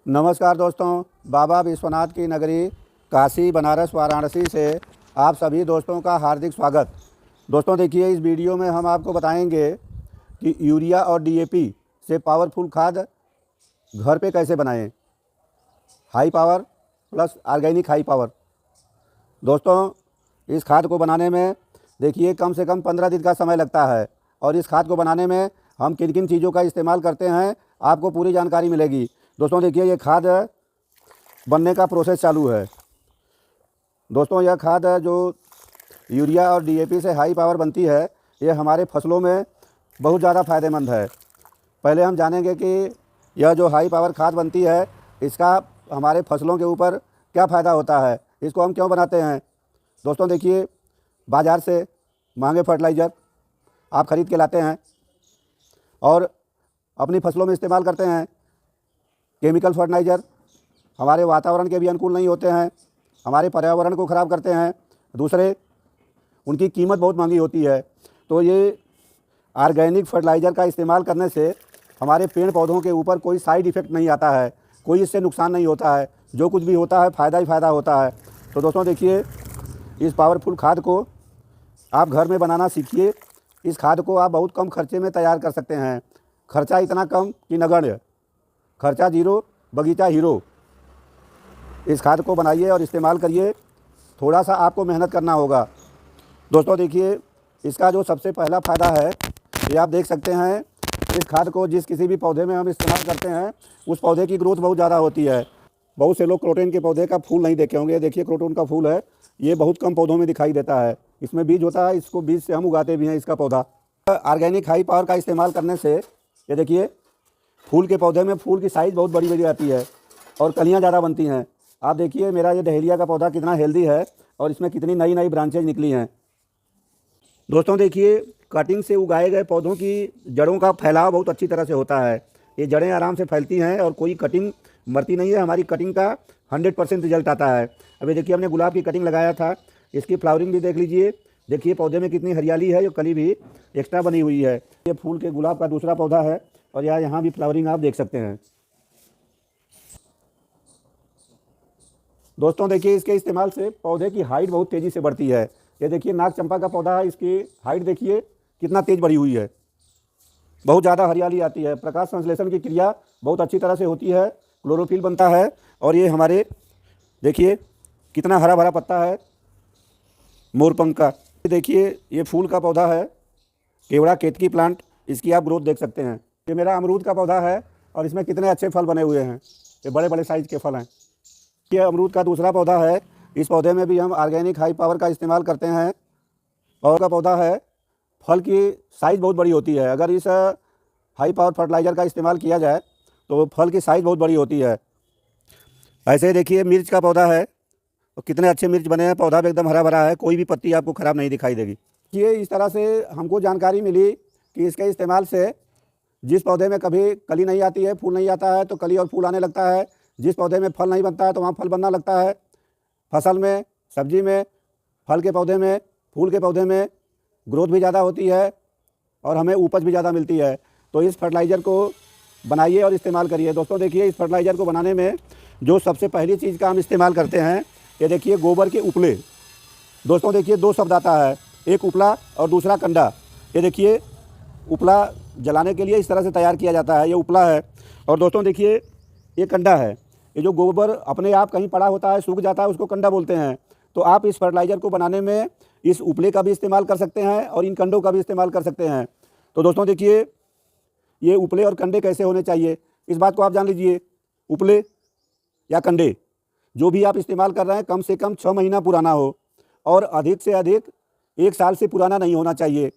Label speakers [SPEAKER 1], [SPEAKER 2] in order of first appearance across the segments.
[SPEAKER 1] नमस्कार दोस्तों, बाबा विश्वनाथ की नगरी काशी बनारस वाराणसी से आप सभी दोस्तों का हार्दिक स्वागत। दोस्तों देखिए, इस वीडियो में हम आपको बताएंगे कि यूरिया और डीएपी से पावरफुल खाद घर पे कैसे बनाएं। High power plus organic high power. दोस्तों, इस खाद को बनाने में देखिए कम से कम 15 दिन का समय लगता है और इस खाद को बनाने में हम किन किन चीज़ों का इस्तेमाल करते हैं आपको पूरी जानकारी मिलेगी। दोस्तों देखिए, ये खाद बनने का प्रोसेस चालू है। दोस्तों, यह खाद जो यूरिया और डीएपी से हाई पावर बनती है, ये हमारे फसलों में बहुत ज़्यादा फ़ायदेमंद है। पहले हम जानेंगे कि यह जो हाई पावर खाद बनती है, इसका हमारे फसलों के ऊपर क्या फ़ायदा होता है, इसको हम क्यों बनाते हैं। दोस्तों देखिए, बाज़ार से महंगे फर्टिलाइज़र आप ख़रीद के लाते हैं और अपनी फसलों में इस्तेमाल करते हैं। केमिकल फर्टिलाइज़र हमारे वातावरण के भी अनुकूल नहीं होते हैं, हमारे पर्यावरण को ख़राब करते हैं। दूसरे, उनकी कीमत बहुत महंगी होती है। तो ये ऑर्गेनिक फर्टिलाइज़र का इस्तेमाल करने से हमारे पेड़ पौधों के ऊपर कोई साइड इफ़ेक्ट नहीं आता है, कोई इससे नुकसान नहीं होता है। जो कुछ भी होता है फ़ायदा ही फ़ायदा होता है। तो दोस्तों देखिए, इस पावरफुल खाद को आप घर में बनाना सीखिए। इस खाद को आप बहुत कम खर्चे में तैयार कर सकते हैं। खर्चा इतना कम कि नगण्य, खर्चा जीरो, बगीचा हीरो। इस खाद को बनाइए और इस्तेमाल करिए। थोड़ा सा आपको मेहनत करना होगा। दोस्तों देखिए, इसका जो सबसे पहला फ़ायदा है, ये आप देख सकते हैं। इस खाद को जिस किसी भी पौधे में हम इस्तेमाल करते हैं, उस पौधे की ग्रोथ बहुत ज़्यादा होती है। बहुत से लोग क्रोटन के पौधे का फूल नहीं देखे होंगे। देखिए, क्रोटन का फूल है, ये बहुत कम पौधों में दिखाई देता है। इसमें बीज होता है, इसको बीज से हम उगाते भी हैं इसका पौधा। ऑर्गेनिक हाई पावर का इस्तेमाल करने से ये देखिए, फूल के पौधे में फूल की साइज़ बहुत बड़ी बड़ी आती है और कलियाँ ज़्यादा बनती हैं। आप देखिए, मेरा ये डहेलिया का पौधा कितना हेल्दी है और इसमें कितनी नई नई ब्रांचेज निकली हैं। दोस्तों देखिए, कटिंग से उगाए गए पौधों की जड़ों का फैलाव बहुत अच्छी तरह से होता है। ये जड़ें आराम से फैलती हैं और कोई कटिंग मरती नहीं है। हमारी कटिंग का 100% रिजल्ट आता है। अभी देखिए, हमने गुलाब की कटिंग लगाया था, इसकी फ्लावरिंग भी देख लीजिए। देखिए पौधे में कितनी हरियाली है, ये कली भी एक्स्ट्रा बनी हुई है। ये फूल के गुलाब का दूसरा पौधा है और यहाँ भी फ्लावरिंग आप देख सकते हैं। दोस्तों देखिए, इसके इस्तेमाल से पौधे की हाइट बहुत तेज़ी से बढ़ती है। ये देखिए, नाग चंपा का पौधा है, इसकी हाइट देखिए कितना तेज़ बढ़ी हुई है। बहुत ज़्यादा हरियाली आती है। प्रकाश संश्लेषण की क्रिया बहुत अच्छी तरह से होती है, क्लोरोफिल बनता है। और ये हमारे देखिए कितना हरा भरा पत्ता है मोरपंख का। देखिए, ये फूल का पौधा है, केवड़ा केतकी प्लांट। इसकी आप ग्रोथ देख सकते हैं। ये मेरा अमरूद का पौधा है और इसमें कितने अच्छे फल बने हुए हैं। ये बड़े बड़े साइज़ के फल हैं। ये अमरूद का दूसरा पौधा है। इस पौधे में भी हम ऑर्गेनिक हाई पावर का इस्तेमाल करते हैं। और का पौधा है, फल की साइज़ बहुत बड़ी होती है। अगर इस हाई पावर फर्टिलाइज़र का इस्तेमाल किया जाए तो फल की साइज़ बहुत बड़ी होती है। ऐसे ही देखिए, मिर्च का पौधा है और कितने अच्छे मिर्च बने हैं। पौधा भी एकदम हरा भरा है, कोई भी पत्ती आपको ख़राब नहीं दिखाई देगी। ये इस तरह से हमको जानकारी मिली कि इसके इस्तेमाल से जिस पौधे में कभी कली नहीं आती है, फूल नहीं आता है, तो कली और फूल आने लगता है। जिस पौधे में फल नहीं बनता है तो वहाँ फल बनना लगता है। फसल में, सब्जी में, फल के पौधे में, फूल के पौधे में ग्रोथ भी ज़्यादा होती है और हमें उपज भी ज़्यादा मिलती है। तो इस फर्टिलाइज़र को बनाइए और इस्तेमाल करिए। दोस्तों देखिए, इस फर्टिलाइज़र को बनाने में जो सबसे पहली चीज़ का हम इस्तेमाल करते हैं, ये देखिए गोबर के उपले। दोस्तों देखिए, दो शब्द आता है, एक उपला और दूसरा कंडा। ये देखिए, उपला जलाने के लिए इस तरह से तैयार किया जाता है, ये उपला है। और दोस्तों देखिए, ये कंडा है। ये जो गोबर अपने आप कहीं पड़ा होता है, सूख जाता है, उसको कंडा बोलते हैं। तो आप इस फर्टिलाइज़र को बनाने में इस उपले का भी इस्तेमाल कर सकते हैं और इन कंडों का भी इस्तेमाल कर सकते हैं। तो दोस्तों देखिए, ये उपले और कंडे कैसे होने चाहिए, इस बात को आप जान लीजिए। उपले या कंडे जो भी आप इस्तेमाल कर रहे हैं, कम से कम 6 महीना पुराना हो और अधिक से अधिक 1 साल से पुराना नहीं होना चाहिए।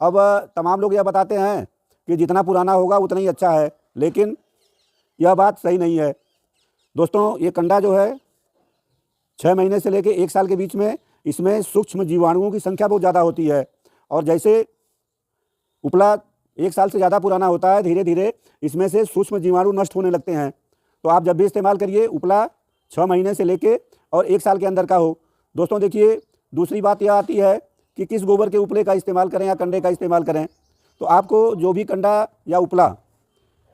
[SPEAKER 1] अब तमाम लोग यह बताते हैं कि जितना पुराना होगा उतना ही अच्छा है, लेकिन यह बात सही नहीं है। दोस्तों, ये कंडा जो है 6 महीने से लेकर 1 साल के बीच में, इसमें सूक्ष्म जीवाणुओं की संख्या बहुत ज़्यादा होती है। और जैसे उपला 1 साल से ज़्यादा पुराना होता है, धीरे धीरे इसमें से सूक्ष्म जीवाणु नष्ट होने लगते हैं। तो आप जब भी इस्तेमाल करिए, उपला 6 महीने से लेके और 1 साल के अंदर का हो। दोस्तों देखिए, दूसरी बात यह आती है कि किस गोबर के उपले का इस्तेमाल करें या कंडे का इस्तेमाल करें। तो आपको जो भी कंडा या उपला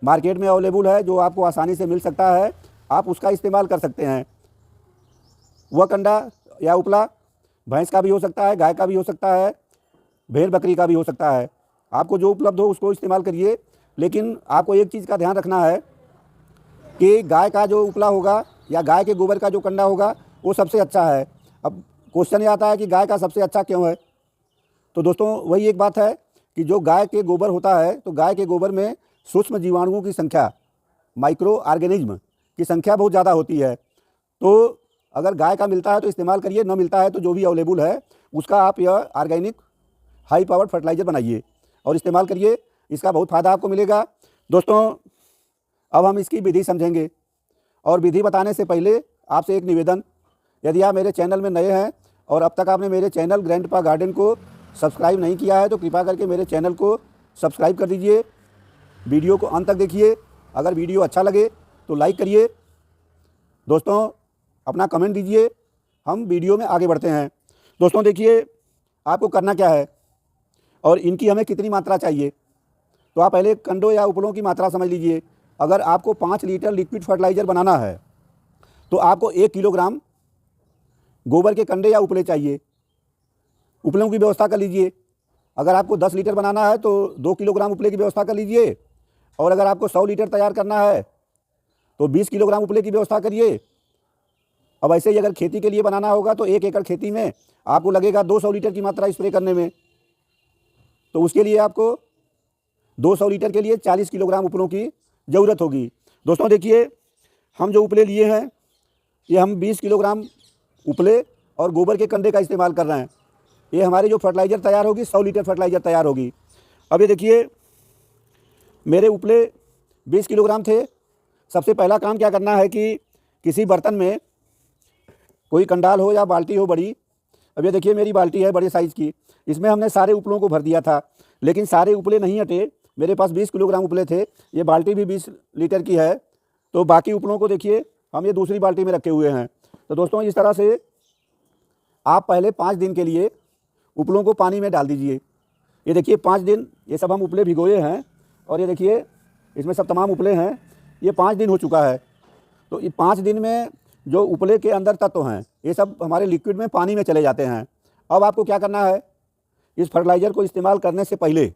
[SPEAKER 1] मार्केट में अवेलेबल है, जो आपको आसानी से मिल सकता है, आप उसका इस्तेमाल कर सकते हैं। वह कंडा या उपला भैंस का भी हो सकता है, गाय का भी हो सकता है, भेड़ बकरी का भी हो सकता है। आपको जो उपलब्ध हो उसको इस्तेमाल करिए। लेकिन आपको एक चीज़ का ध्यान रखना है कि गाय का जो उपला होगा या गाय के गोबर का जो कंडा होगा वो सबसे अच्छा है। अब क्वेश्चन ये आता है कि गाय का सबसे अच्छा क्यों है? तो दोस्तों वही एक बात है कि जो गाय के गोबर होता है, तो गाय के गोबर में सूक्ष्म जीवाणुओं की संख्या, माइक्रो ऑर्गेनिज्म की संख्या बहुत ज़्यादा होती है। तो अगर गाय का मिलता है तो इस्तेमाल करिए, न मिलता है तो जो भी अवेलेबल है उसका आप यह ऑर्गेनिक हाई पावर्ड फर्टिलाइज़र बनाइए और इस्तेमाल करिए। इसका बहुत फ़ायदा आपको मिलेगा। दोस्तों अब हम इसकी विधि समझेंगे, और विधि बताने से पहले आपसे एक निवेदन, यदि आप मेरे चैनल में नए हैं और अब तक आपने मेरे चैनल ग्रैंडपा गार्डन को सब्सक्राइब नहीं किया है तो कृपा करके मेरे चैनल को सब्सक्राइब कर दीजिए। वीडियो को अंत तक देखिए। अगर वीडियो अच्छा लगे तो लाइक करिए। दोस्तों अपना कमेंट दीजिए। हम वीडियो में आगे बढ़ते हैं। दोस्तों देखिए आपको करना क्या है और इनकी हमें कितनी मात्रा चाहिए। तो आप पहले कंडों या उपलों की मात्रा समझ लीजिए। अगर आपको 5 लीटर लिक्विड फर्टिलाइज़र बनाना है तो आपको 1 किलोग्राम गोबर के कंडे या उपले चाहिए। उपलों की व्यवस्था कर लीजिए। अगर आपको 10 लीटर बनाना है तो 2 किलोग्राम उपले की व्यवस्था कर लीजिए। और अगर आपको 100 लीटर तैयार करना है तो 20 किलोग्राम उपले की व्यवस्था करिए। अब ऐसे ही अगर खेती के लिए बनाना होगा तो 1 एकड़ खेती में आपको लगेगा 200 लीटर की मात्रा स्प्रे करने में। तो उसके लिए आपको 200 लीटर के लिए 40 किलोग्राम उपलों की ज़रूरत होगी। दोस्तों देखिए हम जो उपले लिए हैं ये हम 20 किलोग्राम उपले और गोबर के कंडे का इस्तेमाल कर रहे हैं। ये हमारी जो फर्टिलाइज़र तैयार होगी 100 लीटर फर्टिलाइज़र तैयार होगी। अब ये देखिए मेरे उपले 20 किलोग्राम थे। सबसे पहला काम क्या करना है कि किसी बर्तन में, कोई कंडाल हो या बाल्टी हो बड़ी, अब ये देखिए मेरी बाल्टी है बड़े साइज़ की, इसमें हमने सारे उपलों को भर दिया था, लेकिन सारे उपले नहीं हटे। मेरे पास 20 किलोग्राम उपले थे। ये बाल्टी भी 20 लीटर की है। तो बाकी उपलों को देखिए हम ये दूसरी बाल्टी में रखे हुए हैं। तो दोस्तों इस तरह से आप पहले 5 दिन के लिए उपलों को पानी में डाल दीजिए। ये देखिए 5 दिन ये सब हम उपले भिगोए हैं और ये देखिए इसमें सब तमाम उपले हैं। ये 5 दिन हो चुका है। तो ये 5 दिन में जो उपले के अंदर तत्व हैं ये सब हमारे लिक्विड में पानी में चले जाते हैं। अब आपको क्या करना है, इस फर्टिलाइज़र को इस्तेमाल करने से पहले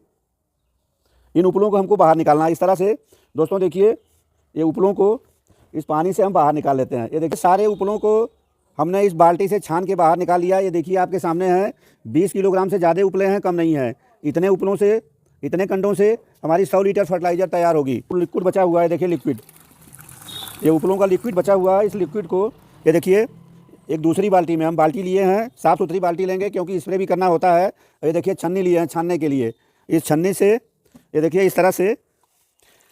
[SPEAKER 1] इन उपलों को हमको बाहर निकालना है। इस तरह से दोस्तों देखिए ये उपलों को इस पानी से हम बाहर निकाल लेते हैं। ये देखिए सारे उपलों को हमने इस बाल्टी से छान के बाहर निकाल लिया। ये देखिए आपके सामने है 20 किलोग्राम से ज़्यादा उपले हैं, कम नहीं है। इतने उपलों से, इतने कंडों से हमारी 100 लीटर फर्टिलाइज़र तैयार होगी। लिक्विड बचा हुआ है, देखिए लिक्विड, ये उपलों का लिक्विड बचा हुआ है। इस लिक्विड को ये देखिए एक दूसरी बाल्टी में, हम बाल्टी लिए हैं, साफ़ सुथरी बाल्टी लेंगे क्योंकि स्प्रे भी करना होता है। ये देखिए छन्नी लिए हैं छानने के लिए। इस छन्नी से ये देखिए इस तरह से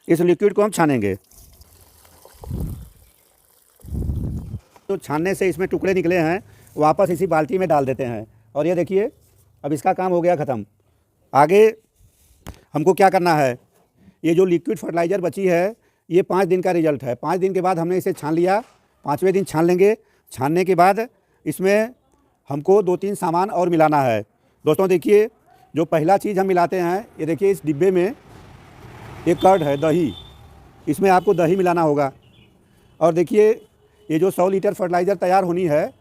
[SPEAKER 1] इस लिक्विड को हम छानेंगे। तो छानने से इसमें टुकड़े निकले हैं, वापस इसी बाल्टी में डाल देते हैं। और ये देखिए अब इसका काम हो गया ख़त्म। आगे हमको क्या करना है, ये जो लिक्विड फर्टिलाइज़र बची है ये 5 दिन का रिजल्ट है। 5 दिन के बाद हमने इसे छान लिया, 5वें दिन छान लेंगे। छानने के बाद इसमें हमको 2-3 सामान और मिलाना है। दोस्तों देखिए जो पहला चीज़ हम मिलाते हैं, ये देखिए इस डिब्बे में एक कर्ड है, दही, इसमें आपको दही मिलाना होगा। और देखिए ये जो 100 लीटर फर्टिलाइज़र तैयार होनी है,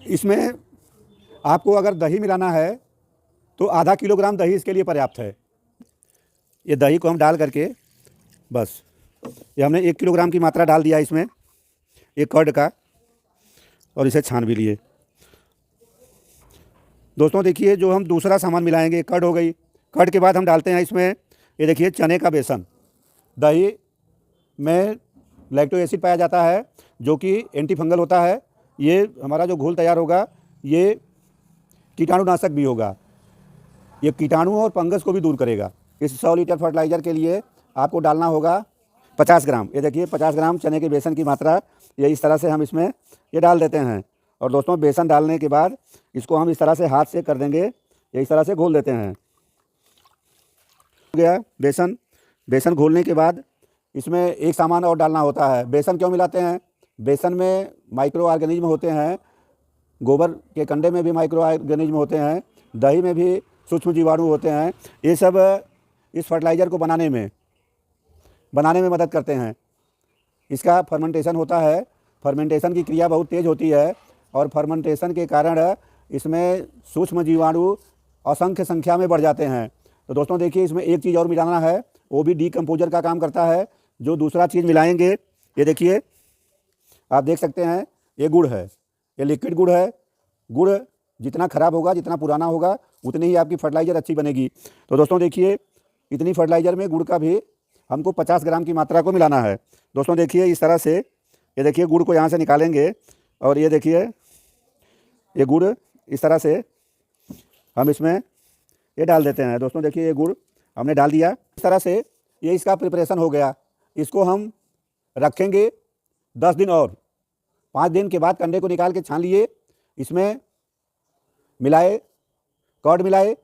[SPEAKER 1] इसमें आपको अगर दही मिलाना है तो आधा किलोग्राम दही इसके लिए पर्याप्त है। ये दही को हम डाल करके बस, ये हमने 1 किलोग्राम की मात्रा डाल दिया इसमें, एक कर्ड का, और इसे छान भी लिए। दोस्तों देखिए जो हम दूसरा सामान मिलाएंगे, कर्ड हो गई। कर्ड के बाद हम डालते हैं इसमें, ये देखिए चने का बेसन। दही में लैक्टो एसिड पाया जाता है जो कि एंटी फंगल होता है। ये हमारा जो घोल तैयार होगा ये कीटाणुनाशक भी होगा, ये कीटाणु और फंगस को भी दूर करेगा। इस 100 लीटर फर्टिलाइज़र के लिए आपको डालना होगा 50 ग्राम। ये देखिए 50 ग्राम चने के बेसन की मात्रा, ये इस तरह से हम इसमें ये डाल देते हैं। और दोस्तों बेसन डालने के बाद इसको हम इस तरह से हाथ से कर देंगे, ये इस तरह से घोल देते हैं। हो गया बेसन। बेसन घोलने के बाद इसमें एक सामान और डालना होता है। बेसन क्यों मिलाते हैं, बेसन में माइक्रो ऑर्गेनिज्म होते हैं, गोबर के कंडे में भी माइक्रो ऑर्गेनिज्म होते हैं, दही में भी सूक्ष्म जीवाणु होते हैं। ये सब इस फर्टिलाइज़र को बनाने में बनाने में मदद करते हैं। इसका फर्मेंटेशन होता है, फर्मेंटेशन की क्रिया बहुत तेज़ होती है और फर्मेंटेशन के कारण इसमें सूक्ष्म जीवाणु असंख्य संख्या में बढ़ जाते हैं। तो दोस्तों देखिए, इसमें एक चीज़ और मिलाना है, वो भी डीकम्पोजर का काम करता है। जो दूसरा चीज़ मिलाएंगे, ये देखिए, आप देख सकते हैं, ये गुड़ है, ये लिक्विड गुड़ है। गुड़ जितना ख़राब होगा, जितना पुराना होगा, उतनी ही आपकी फर्टिलाइज़र अच्छी बनेगी। तो दोस्तों देखिए, इतनी फर्टिलाइज़र में गुड़ का भी हमको 50 ग्राम की मात्रा को मिलाना है। दोस्तों देखिए, इस तरह से, ये देखिए, गुड़ को यहाँ से निकालेंगे और ये देखिए, ये गुड़ इस तरह से हम इसमें ये डाल देते हैं। दोस्तों देखिए, ये गुड़ हमने डाल दिया। इस तरह से ये इसका प्रिपरेशन हो गया। इसको हम रखेंगे 10 दिन और 5 दिन के बाद कंडे को निकाल के छान लिए, इसमें मिलाए, कर्ड मिलाए,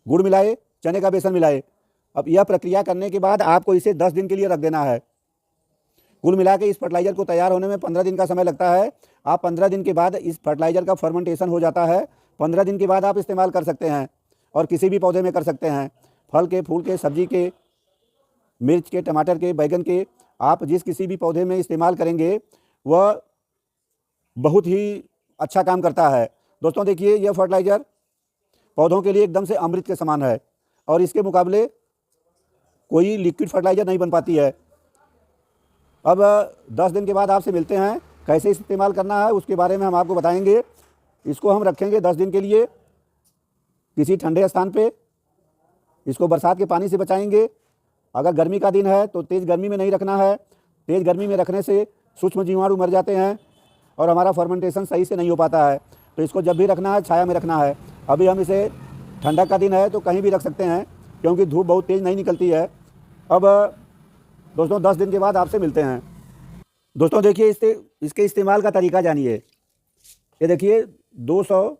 [SPEAKER 1] गुड़ मिलाए, चने का बेसन मिलाए। अब यह प्रक्रिया करने के बाद आपको इसे 10 दिन के लिए रख देना है। कुल मिला के इस फर्टिलाइज़र को तैयार होने में 15 दिन का समय लगता है। आप 15 दिन के बाद इस फर्टिलाइज़र का फर्मेंटेशन हो जाता है। 15 दिन के बाद आप इस्तेमाल कर सकते हैं और किसी भी पौधे में कर सकते हैं। फल के, फूल के, सब्जी के, मिर्च के, टमाटर के, बैगन के, आप जिस किसी भी पौधे में इस्तेमाल करेंगे वह बहुत ही अच्छा काम करता है। दोस्तों देखिए, यह फर्टिलाइज़र पौधों के लिए एकदम से अमृत के समान है और इसके मुकाबले कोई लिक्विड फर्टिलाइज़र नहीं बन पाती है। अब 10 दिन के बाद आपसे मिलते हैं, कैसे इस्तेमाल करना है उसके बारे में हम आपको बताएंगे। इसको हम रखेंगे 10 दिन के लिए किसी ठंडे स्थान पे। इसको बरसात के पानी से बचाएंगे। अगर गर्मी का दिन है तो तेज़ गर्मी में नहीं रखना है। तेज़ गर्मी में रखने से सूक्ष्म जीवाणु मर जाते हैं और हमारा फर्मेंटेशन सही से नहीं हो पाता है। तो इसको जब भी रखना है, छाया में रखना है। अभी हम इसे, ठंडक का दिन है तो कहीं भी रख सकते हैं क्योंकि धूप बहुत तेज़ नहीं निकलती है। अब दोस्तों 10 दिन के बाद आपसे मिलते हैं। दोस्तों देखिए, इसके इस्तेमाल का तरीका जानिए। ये देखिए, 200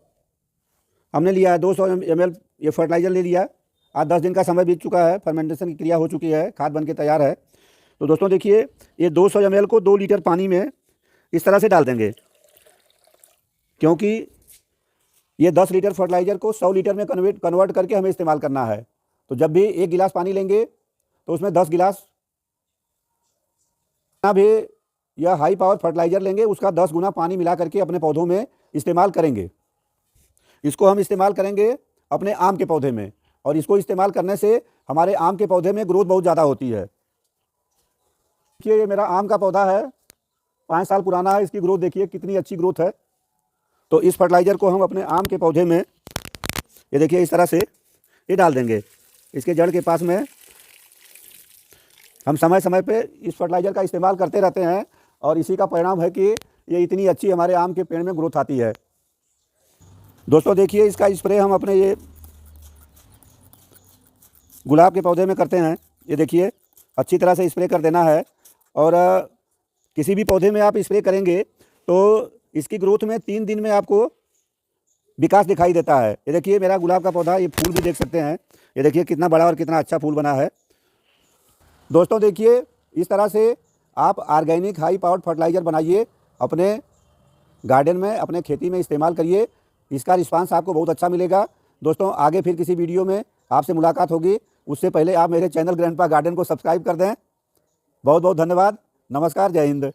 [SPEAKER 1] हमने लिया है, 200 ml ये फर्टिलाइज़र ले लिया। आज 10 दिन का समय बीत चुका है, फर्मेंटेशन की क्रिया हो चुकी है, खाद बन के तैयार है। तो दोस्तों देखिए, ये 200 ml को 2 लीटर पानी में इस तरह से डाल देंगे, क्योंकि ये 10 लीटर फर्टिलाइज़र को 100 लीटर में कन्वर्ट करके हमें इस्तेमाल करना है। तो जब भी 1 गिलास पानी लेंगे तो उसमें 10 गिलास भी यह हाई पावर फर्टिलाइज़र लेंगे, उसका 10 गुना पानी मिला करके अपने पौधों में इस्तेमाल करेंगे। इसको हम इस्तेमाल करेंगे अपने आम के पौधे में और इसको इस्तेमाल करने से हमारे आम के पौधे में ग्रोथ बहुत ज़्यादा होती है। देखिए, ये मेरा आम का पौधा है, 5 साल पुराना है। इसकी ग्रोथ देखिए कितनी अच्छी ग्रोथ है। तो इस फर्टिलाइज़र को हम अपने आम के पौधे में, ये देखिए, इस तरह से ये डाल देंगे। इसके जड़ के पास में हम समय समय पे इस फर्टिलाइज़र का इस्तेमाल करते रहते हैं और इसी का परिणाम है कि ये इतनी अच्छी हमारे आम के पेड़ में ग्रोथ आती है। दोस्तों देखिए, इसका स्प्रे हम अपने ये गुलाब के पौधे में करते हैं। ये देखिए, अच्छी तरह से स्प्रे कर देना है और किसी भी पौधे में आप स्प्रे करेंगे तो इसकी ग्रोथ में 3 दिन में आपको विकास दिखाई देता है। ये देखिए, मेरा गुलाब का पौधा, ये फूल भी देख सकते हैं। ये देखिए कितना बड़ा और कितना अच्छा फूल बना है। दोस्तों देखिए, इस तरह से आप ऑर्गेनिक हाई पावर्ड फर्टिलाइज़र बनाइए, अपने गार्डन में, अपने खेती में इस्तेमाल करिए। इसका रिस्पांस आपको बहुत अच्छा मिलेगा। दोस्तों आगे फिर किसी वीडियो में आपसे मुलाकात होगी, उससे पहले आप मेरे चैनल ग्रैंडपा गार्डन को सब्सक्राइब कर दें। बहुत बहुत धन्यवाद। नमस्कार, जय हिंद।